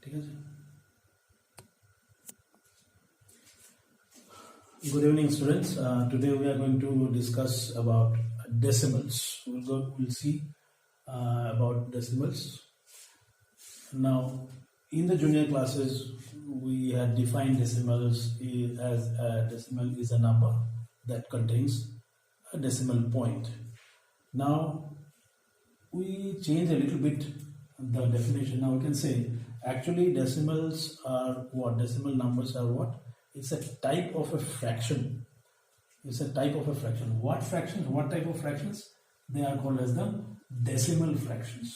ठीक है जी. Good evening, students. Today we are going to discuss about decimals. We'll see about decimals. Now, in the junior classes, we had defined decimals as a decimal is a number that contains a decimal point. Now, we change a little bit the definition. Now we can say actually decimals are what? Decimal numbers are what? It's a type of a fraction. It's a type of a fraction. What fractions? What type of fractions? They are called as the decimal fractions.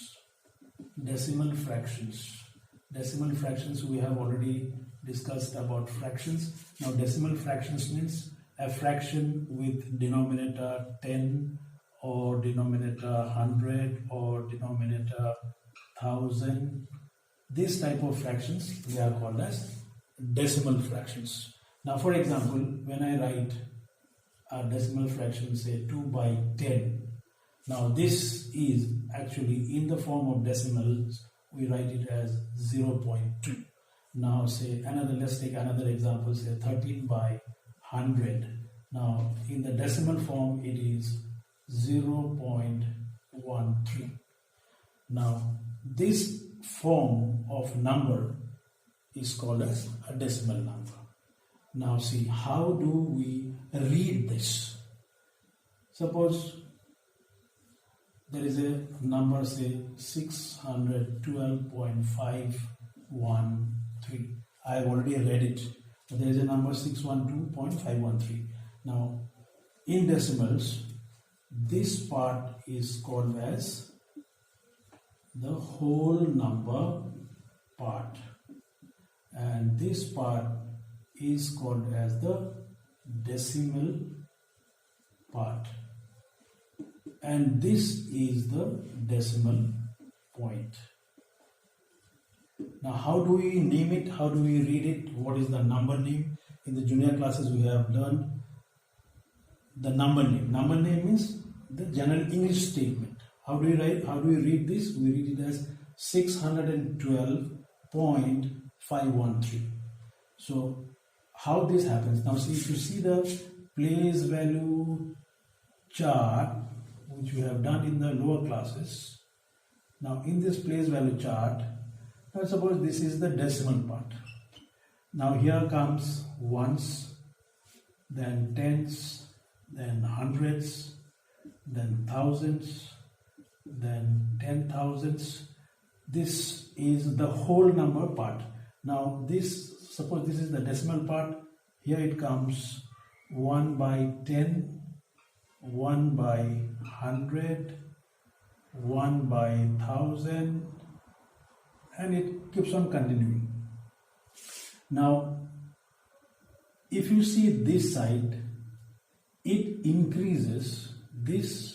Decimal fractions. Decimal fractions, we have already discussed about fractions. Now decimal fractions means a fraction with denominator 10 or denominator 100 or denominator 1000. This type of fractions, they are called as decimal fractions. Now for example, when I write a decimal fraction, say 2 by 10, now this is actually in the form of decimals, we write it as 0.2. Now say another, let's take another example, say 13 by 100. Now in the decimal form it is 0.13. Now this form of number is called as a decimal number. Now see, how do we read this? Suppose there is a number, say 612.513. I have already read it. There is a number 612.513. Now in decimals, this part is called as the whole number part, and this part is called as the decimal part, and this is the decimal point. Now how do we name it? How do we read it? What is the number name? In the junior classes we have learned the number name. Number name means the general English statement. How do we write? How do we read this? We read it as 612.513. So how this happens? Now see, if you see the place value chart which we have done in the lower classes. Now in this place value chart, now suppose this is the decimal part. Now here comes ones, then tens, then hundreds, then thousands, then 10,000s. This is the whole number part. Now this, suppose this is the decimal part. Here it comes 1 by 10, 1 by 100, 1 by 1000, and it keeps on continuing. Now if you see this side, it increases. This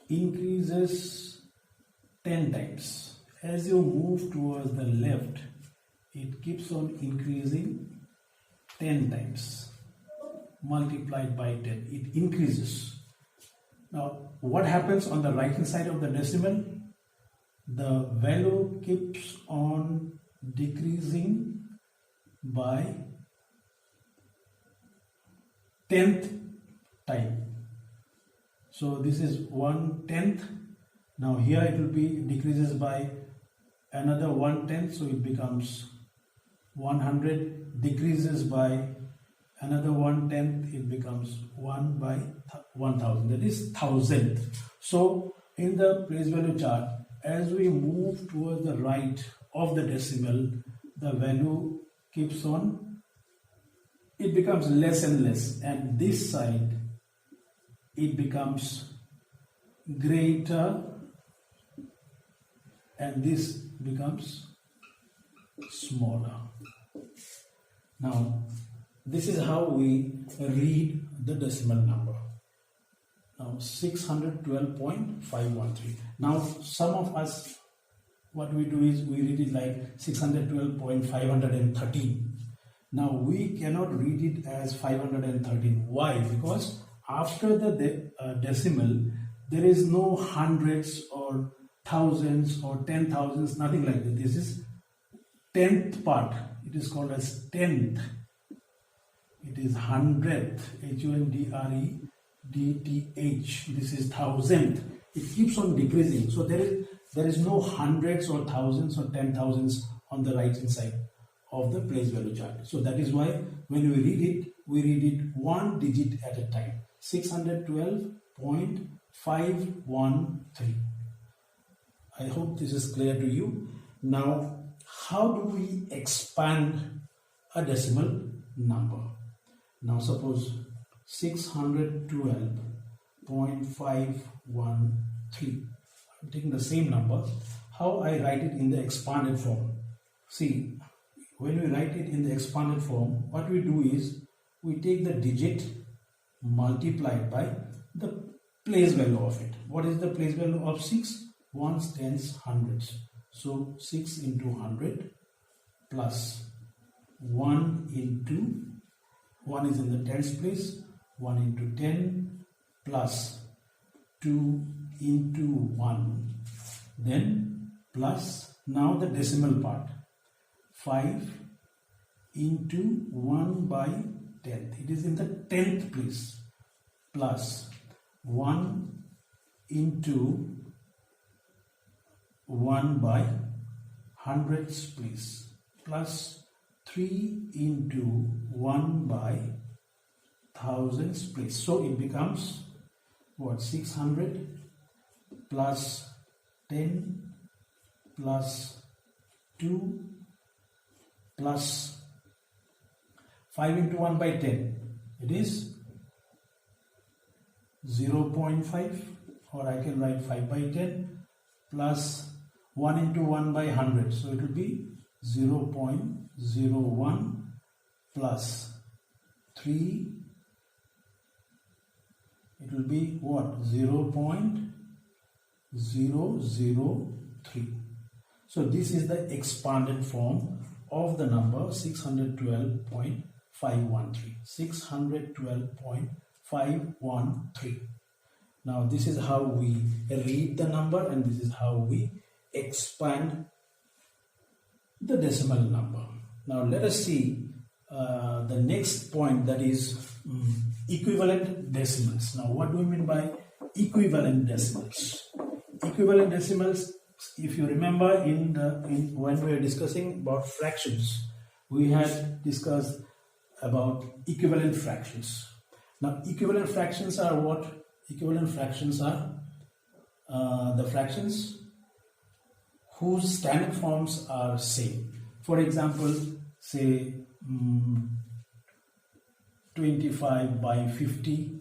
increases 10 times. As you move towards the left, it keeps on increasing 10 times, multiplied by 10. It increases. Now what happens on the right hand side of the decimal? The value keeps on decreasing by 10th time. So this is 1/10. Now here it will be decreases by another 1/10, so it becomes 100. Decreases by another 1/10, it becomes 1 by 1000. That is 1000th. So in the place value chart, as we move towards the right of the decimal, the value keeps on. It becomes less and less, and this side it becomes greater, and this becomes smaller. Now this is how we read the decimal number. Now 612.513. Now some of us, what we do is we read it like 612.513. Now we cannot read it as 513. Why? Because after the decimal, there is no hundreds or thousands or 10,000s, nothing like that. This is tenth part, it is called as tenth. It is hundredth, hundredth. This is thousandth. It keeps on decreasing. So there is no hundreds or thousands or 10,000s on the right hand side of the place value chart. So that is why when we read it one digit at a time. 612.513. I hope this is clear to you. Now, how do we expand a decimal number? Now suppose 612.513. I'm taking the same number. How I write it in the expanded form? See, when we write it in the expanded form, what we do is we take the digit multiplied by the place value of it. What is the place value of 6? Ones, tens, hundreds. So 6 into 100 plus 1 into 1 is in the tens place, 1 into 10 plus 2 into 1, then plus now the decimal part, 5 into 1 by 10th, it is in the 10th place, plus 1 into 1 by hundreds place, plus 3 into 1 by thousands place. So it becomes what? 600 plus 10 plus 2 plus 5 into 1 by 10. It is 0.5, or I can write 5 by 10 plus 1 into 1 by 100. So it will be 0.01 plus 3. It will be what? 0.003. So this is the expanded form of the number 612.513. 612.513. Now this is how we read the number, and this is how we expand the decimal number. Now let us see the next point, that is equivalent decimals. Now what do we mean by equivalent decimals? Equivalent decimals, if you remember when we were discussing about fractions, we had discussed about equivalent fractions. Now equivalent fractions are what? Equivalent fractions are the fractions whose standard forms are same. For example, say 25 by 50,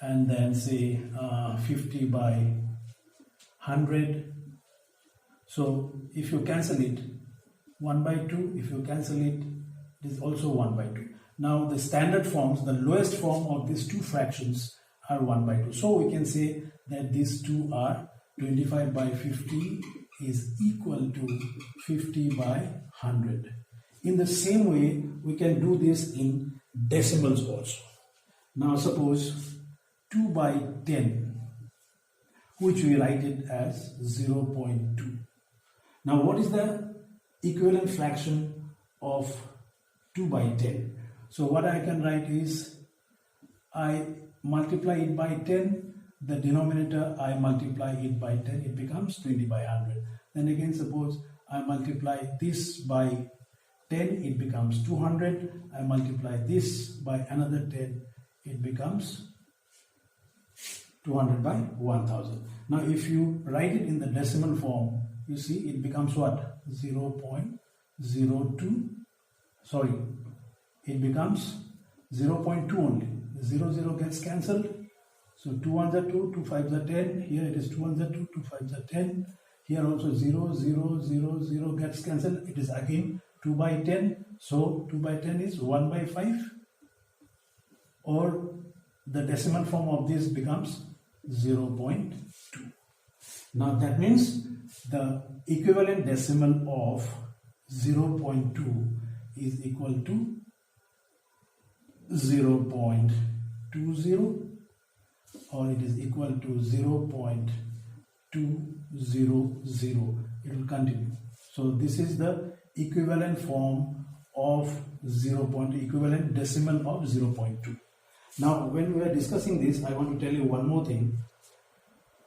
and then say 50 by 100. So if you cancel it, 1 by 2, if you cancel it, it is also 1 by 2. Now the standard forms, the lowest form of these two fractions are 1 by 2. So we can say that these two are 25 by 50 is equal to 50 by 100. In the same way, we can do this in decimals also. Now suppose 2 by 10, which we write it as 0.2. Now what is the equivalent fraction of 2 by 10? So what I can write is, I multiply it by 10, the denominator I multiply it by 10, it becomes 20 by 100. Then again, suppose I multiply this by 10, it becomes 200. I multiply this by another 10, it becomes 200 by 1000. Now if you write it in the decimal form, you see it becomes what? 0.02. Sorry, it becomes 0.2 only. 0 gets cancelled. So 2 ones are 2, 2 5s are 10. Here it is 2 ones are 2, 2 5s are 10. Here also 0 gets cancelled. It is again 2 by 10. So 2 by 10 is 1 by 5. Or the decimal form of this becomes 0.2. Now that means the equivalent decimal of 0.2 is equal to 0.20, or it is equal to 0.200. It will continue. So this is the equivalent form of equivalent decimal of 0.2. Now when we are discussing this, I want to tell you one more thing.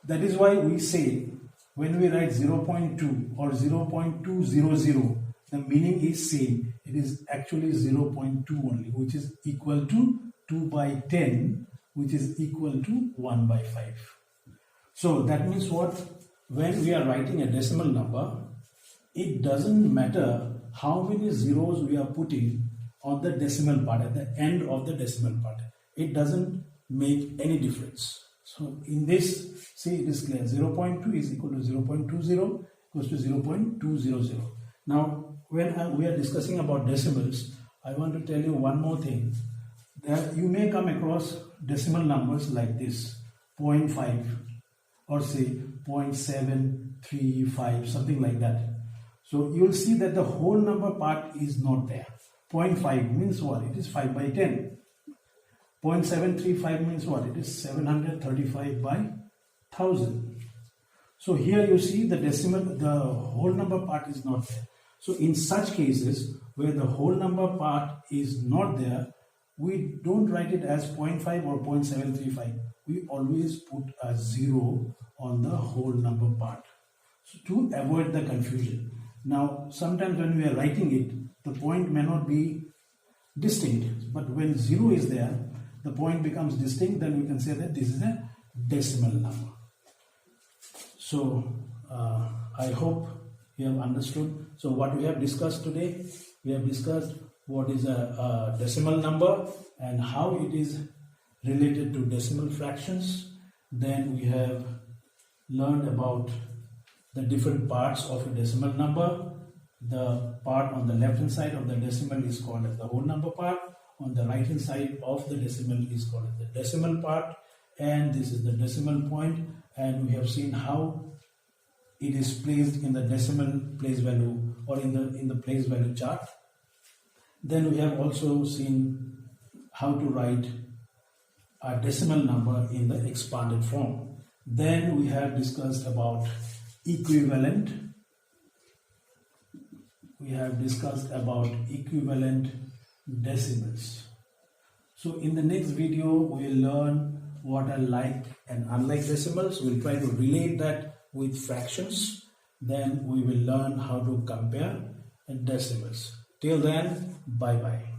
That is why we say when we write 0.2 or 0.200, the meaning is same. It is actually 0.2 only, which is equal to 2 by 10, which is equal to 1 by 5. So that means what? When we are writing a decimal number, it doesn't matter how many zeros we are putting on the decimal part, at the end of the decimal part. It doesn't make any difference. So in this, see, it is clear. 0.2 is equal to 0.20 equals to 0.200. Now, when we are discussing about decimals, I want to tell you one more thing. That you may come across decimal numbers like this, 0.5 or say 0.735, something like that. So you will see that the whole number part is not there. 0.5 means what? It is 5 by 10. 0.735 means what? It is 735 by 1000. So here you see the decimal, the whole number part is not there. So in such cases where the whole number part is not there, we don't write it as 0.5 or 0.735. We always put a 0 on the whole number part, so to avoid the confusion. Now sometimes when we are writing it, the point may not be distinct, but when 0 is there, the point becomes distinct. Then we can say that this is a decimal number. So I hope you have understood. So what we have discussed today, we have discussed what is a decimal number and how it is related to decimal fractions. Then we have learned about the different parts of a decimal number. The part on the left hand side of the decimal is called as the whole number part. On the right hand side of the decimal is called as the decimal part, and this is the decimal point. And we have seen how it is placed in the decimal place value or in the place value chart. Then we have also seen how to write a decimal number in the expanded form. Then we have discussed about equivalent. We have discussed about equivalent decimals. So in the next video we will learn what are like and unlike decimals. We'll try to relate that with fractions. Then we will learn how to compare decimals. Till then, bye bye.